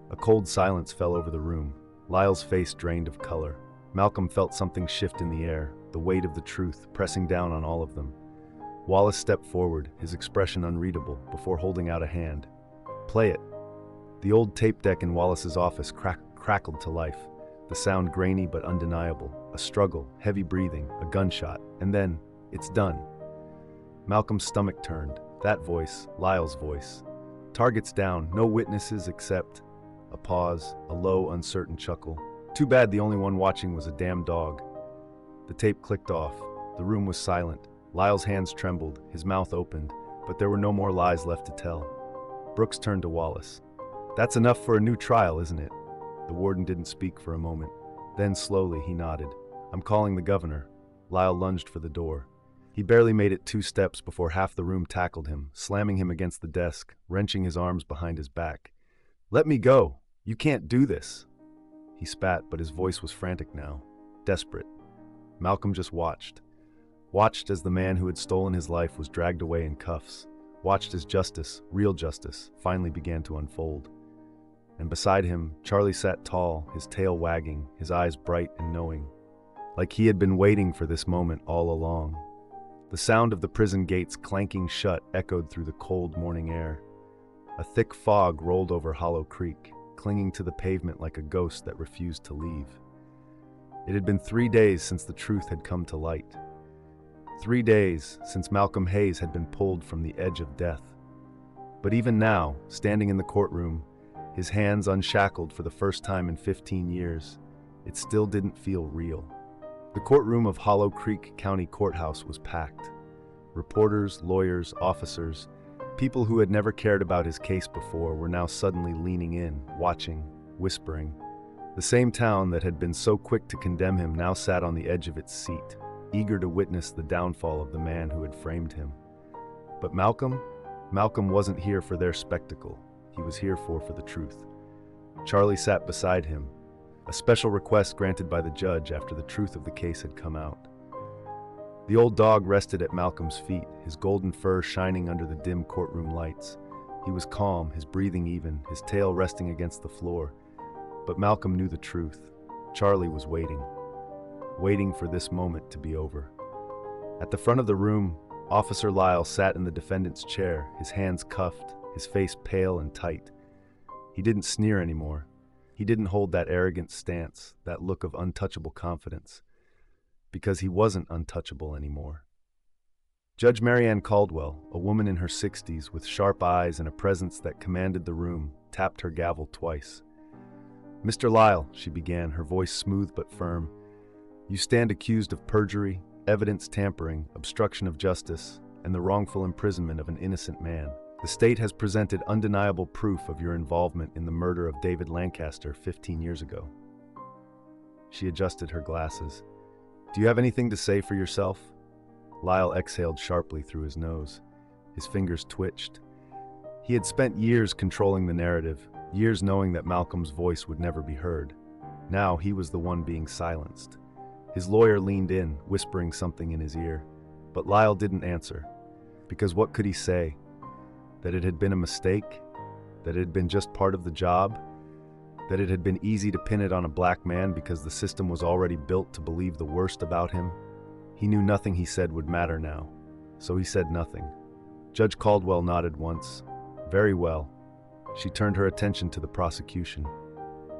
A cold silence fell over the room. Lyle's face drained of color. Malcolm felt something shift in the air, the weight of the truth pressing down on all of them. Wallace stepped forward, his expression unreadable, before holding out a hand. "Play it." The old tape deck in Wallace's office crackled to life, the sound grainy but undeniable, a struggle, heavy breathing, a gunshot, and then, "It's done." Malcolm's stomach turned. That voice, Lyle's voice. Targets down, no witnesses except... A pause, a low, uncertain chuckle. Too bad the only one watching was a damn dog. The tape clicked off. The room was silent. Lyle's hands trembled, his mouth opened, but there were no more lies left to tell. Brooks turned to Wallace. "That's enough for a new trial, isn't it?" The warden didn't speak for a moment. Then slowly he nodded. "I'm calling the governor." Lyle lunged for the door. He barely made it 2 steps before half the room tackled him, slamming him against the desk, wrenching his arms behind his back. "Let me go! You can't do this!" He spat, but his voice was frantic now, desperate. Malcolm just watched. Watched as the man who had stolen his life was dragged away in cuffs. Watched as justice, real justice, finally began to unfold. And beside him, Charlie sat tall, his tail wagging, his eyes bright and knowing. Like he had been waiting for this moment all along. The sound of the prison gates clanking shut echoed through the cold morning air. A thick fog rolled over Hollow Creek, clinging to the pavement like a ghost that refused to leave. It had been 3 days since the truth had come to light. 3 days since Malcolm Hayes had been pulled from the edge of death. But even now, standing in the courtroom, his hands unshackled for the first time in 15 years, it still didn't feel real. The courtroom of Hollow Creek County Courthouse was packed. Reporters, lawyers, officers, people who had never cared about his case before were now suddenly leaning in, watching, whispering. The same town that had been so quick to condemn him now sat on the edge of its seat, eager to witness the downfall of the man who had framed him. But Malcolm wasn't here for their spectacle. He was here for the truth. Charlie sat beside him, a special request granted by the judge after the truth of the case had come out. The old dog rested at Malcolm's feet, his golden fur shining under the dim courtroom lights. He was calm, his breathing even, his tail resting against the floor. But Malcolm knew the truth. Charlie was waiting for this moment to be over. At the front of the room, Officer Lyle sat in the defendant's chair, his hands cuffed, his face pale and tight. He didn't sneer anymore. He didn't hold that arrogant stance, that look of untouchable confidence, because he wasn't untouchable anymore. Judge Marianne Caldwell, a woman in her 60s with sharp eyes and a presence that commanded the room, tapped her gavel twice. "Mr. Lyle," she began, her voice smooth but firm, "you stand accused of perjury, evidence tampering, obstruction of justice, and the wrongful imprisonment of an innocent man. The state has presented undeniable proof of your involvement in the murder of David Lancaster 15 years ago." She adjusted her glasses. "Do you have anything to say for yourself?" Lyle exhaled sharply through his nose. His fingers twitched. He had spent years controlling the narrative, years knowing that Malcolm's voice would never be heard. Now he was the one being silenced. His lawyer leaned in, whispering something in his ear. But Lyle didn't answer. Because what could he say? That it had been a mistake? That it had been just part of the job? That it had been easy to pin it on a black man because the system was already built to believe the worst about him? He knew nothing he said would matter now, so he said nothing. Judge Caldwell nodded once. "Very well." She turned her attention to the prosecution.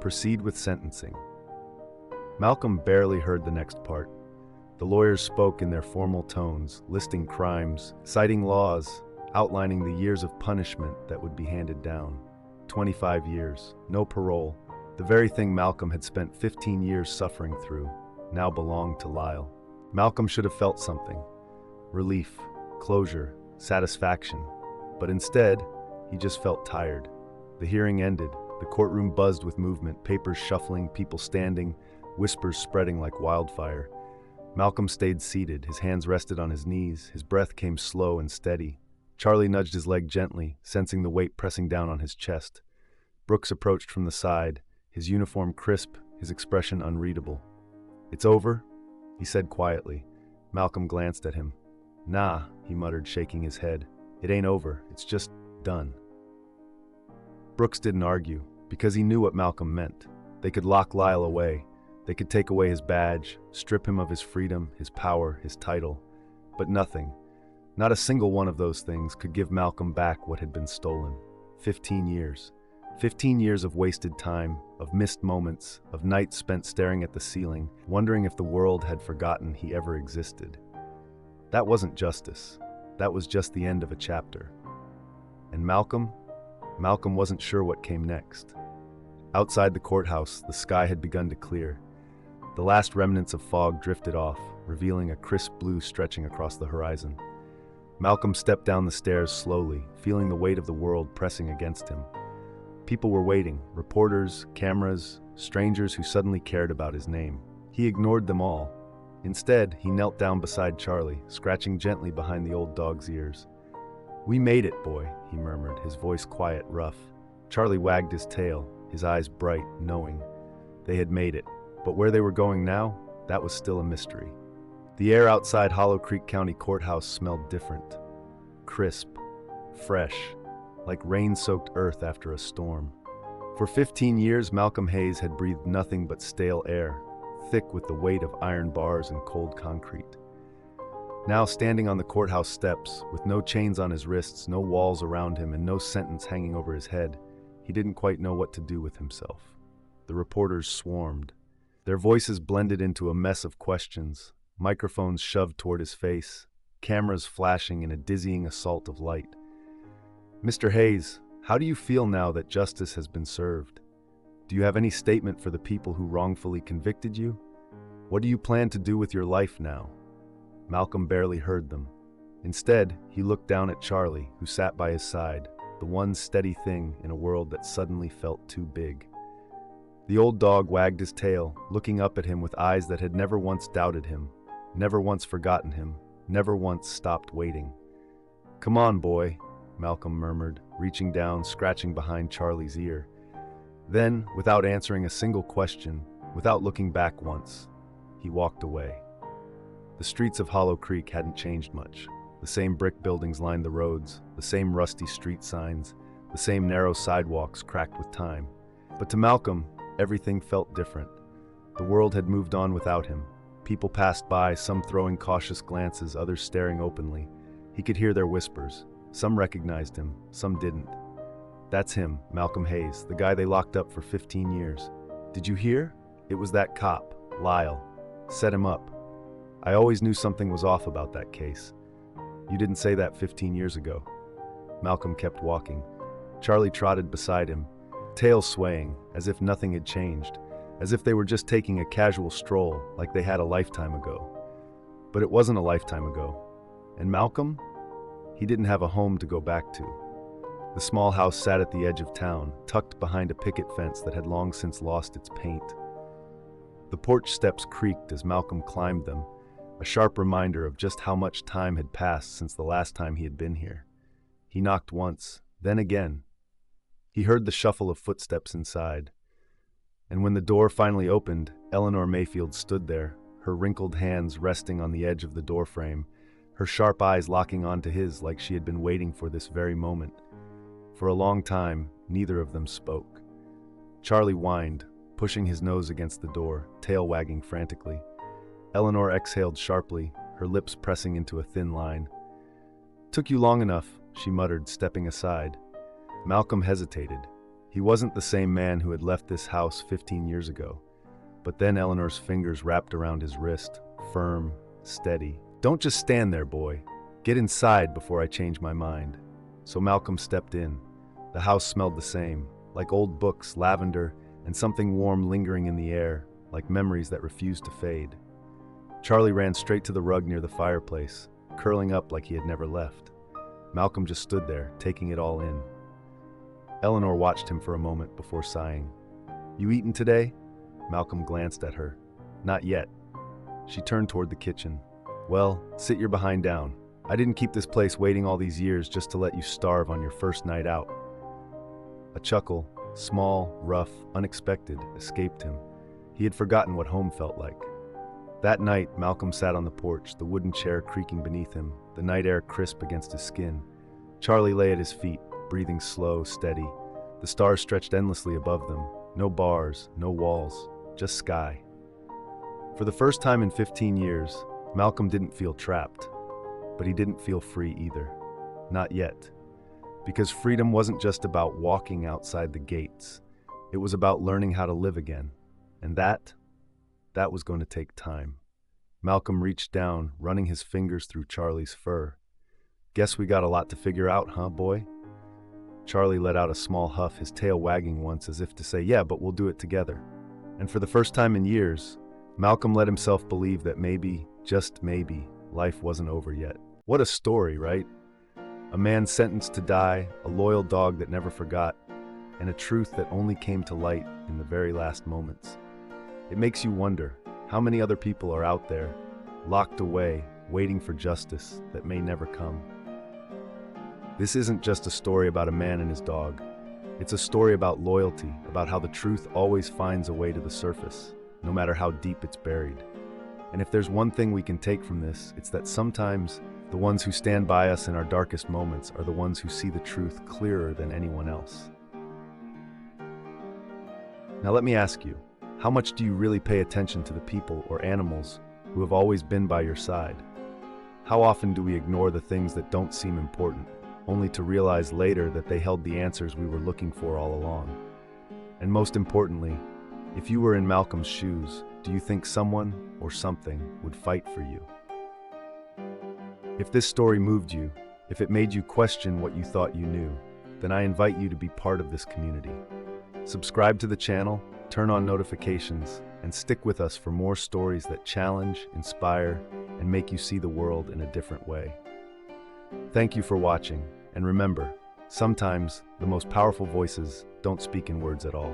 "Proceed with sentencing." Malcolm barely heard the next part. The lawyers spoke in their formal tones, listing crimes, citing laws, outlining the years of punishment that would be handed down. 25 years, no parole. The very thing Malcolm had spent 15 years suffering through, now belonged to Lyle. Malcolm should have felt something. Relief, closure, satisfaction. But instead, he just felt tired. The hearing ended. The courtroom buzzed with movement, papers shuffling, people standing, whispers spreading like wildfire. Malcolm stayed seated, his hands rested on his knees, his breath came slow and steady. Charlie nudged his leg gently, sensing the weight pressing down on his chest. Brooks approached from the side, his uniform crisp, his expression unreadable. "It's over?" he said quietly. Malcolm glanced at him. "Nah," he muttered, shaking his head. "It ain't over, it's just done." Brooks didn't argue, because he knew what Malcolm meant. They could lock Lyle away. They could take away his badge, strip him of his freedom, his power, his title. But nothing, not a single one of those things could give Malcolm back what had been stolen. 15 years. 15 years of wasted time, of missed moments, of nights spent staring at the ceiling, wondering if the world had forgotten he ever existed. That wasn't justice. That was just the end of a chapter. And Malcolm wasn't sure what came next. Outside the courthouse, the sky had begun to clear. The last remnants of fog drifted off, revealing a crisp blue stretching across the horizon. Malcolm stepped down the stairs slowly, feeling the weight of the world pressing against him. People were waiting, reporters, cameras, strangers who suddenly cared about his name. He ignored them all. Instead, he knelt down beside Charlie, scratching gently behind the old dog's ears. "We made it, boy," he murmured, his voice quiet, rough. Charlie wagged his tail, his eyes bright, knowing. They had made it, but where they were going now, that was still a mystery. The air outside Hollow Creek County Courthouse smelled different. Crisp, fresh, like rain-soaked earth after a storm. For 15 years, Malcolm Hayes had breathed nothing but stale air, thick with the weight of iron bars and cold concrete. Now, standing on the courthouse steps, with no chains on his wrists, no walls around him, and no sentence hanging over his head, he didn't quite know what to do with himself. The reporters swarmed. Their voices blended into a mess of questions, microphones shoved toward his face, cameras flashing in a dizzying assault of light. "Mr. Hayes, how do you feel now that justice has been served? Do you have any statement for the people who wrongfully convicted you? What do you plan to do with your life now?" Malcolm barely heard them. Instead, he looked down at Charlie, who sat by his side, the one steady thing in a world that suddenly felt too big. The old dog wagged his tail, looking up at him with eyes that had never once doubted him, never once forgotten him, never once stopped waiting. "Come on, boy," Malcolm murmured, reaching down, scratching behind Charlie's ear. Then, without answering a single question, without looking back once, he walked away. The streets of Hollow Creek hadn't changed much. The same brick buildings lined the roads, the same rusty street signs, the same narrow sidewalks cracked with time. But to Malcolm, everything felt different. The world had moved on without him. People passed by, some throwing cautious glances, others staring openly. He could hear their whispers. Some recognized him, some didn't. That's him, Malcolm Hayes, the guy they locked up for 15 years. Did you hear? It was that cop, Lyle. Set him up. I always knew something was off about that case. You didn't say that 15 years ago. Malcolm kept walking. Charlie trotted beside him, tail swaying, as if nothing had changed, as if they were just taking a casual stroll like they had a lifetime ago. But it wasn't a lifetime ago. And Malcolm? He didn't have a home to go back to. The small house sat at the edge of town, tucked behind a picket fence that had long since lost its paint. The porch steps creaked as Malcolm climbed them, a sharp reminder of just how much time had passed since the last time he had been here. He knocked once, then again. He heard the shuffle of footsteps inside. And when the door finally opened, Eleanor Mayfield stood there, her wrinkled hands resting on the edge of the doorframe, her sharp eyes locking onto his like she had been waiting for this very moment. For a long time, neither of them spoke. Charlie whined, pushing his nose against the door, tail wagging frantically. Eleanor exhaled sharply, her lips pressing into a thin line. "Took you long enough," she muttered, stepping aside. Malcolm hesitated. He wasn't the same man who had left this house 15 years ago. But then Eleanor's fingers wrapped around his wrist, firm, steady. "Don't just stand there, boy. Get inside before I change my mind." So Malcolm stepped in. The house smelled the same, like old books, lavender, and something warm lingering in the air, like memories that refused to fade. Charlie ran straight to the rug near the fireplace, curling up like he had never left. Malcolm just stood there, taking it all in. Eleanor watched him for a moment before sighing. "You eaten today?" Malcolm glanced at her. "Not yet." She turned toward the kitchen. "Well, sit your behind down. I didn't keep this place waiting all these years just to let you starve on your first night out." A chuckle, small, rough, unexpected, escaped him. He had forgotten what home felt like. That night, Malcolm sat on the porch, the wooden chair creaking beneath him, the night air crisp against his skin. Charlie lay at his feet, breathing slow, steady. The stars stretched endlessly above them. No bars, no walls, just sky. For the first time in 15 years, Malcolm didn't feel trapped. But he didn't feel free either. Not yet. Because freedom wasn't just about walking outside the gates. It was about learning how to live again. And that was going to take time. Malcolm reached down, running his fingers through Charlie's fur. "Guess we got a lot to figure out, huh, boy?" Charlie let out a small huff, his tail wagging once as if to say, "Yeah, but we'll do it together." And for the first time in years, Malcolm let himself believe that maybe, just maybe, life wasn't over yet. What a story, right? A man sentenced to die, a loyal dog that never forgot, and a truth that only came to light in the very last moments. It makes you wonder, how many other people are out there, locked away, waiting for justice that may never come? This isn't just a story about a man and his dog. It's a story about loyalty, about how the truth always finds a way to the surface, no matter how deep it's buried. And if there's one thing we can take from this, it's that sometimes the ones who stand by us in our darkest moments are the ones who see the truth clearer than anyone else. Now let me ask you, how much do you really pay attention to the people or animals who have always been by your side? How often do we ignore the things that don't seem important, only to realize later that they held the answers we were looking for all along? And most importantly, if you were in Malcolm's shoes, do you think someone or something would fight for you? If this story moved you, if it made you question what you thought you knew, then I invite you to be part of this community. Subscribe to the channel, turn on notifications, and stick with us for more stories that challenge, inspire, and make you see the world in a different way. Thank you for watching, and remember, sometimes the most powerful voices don't speak in words at all.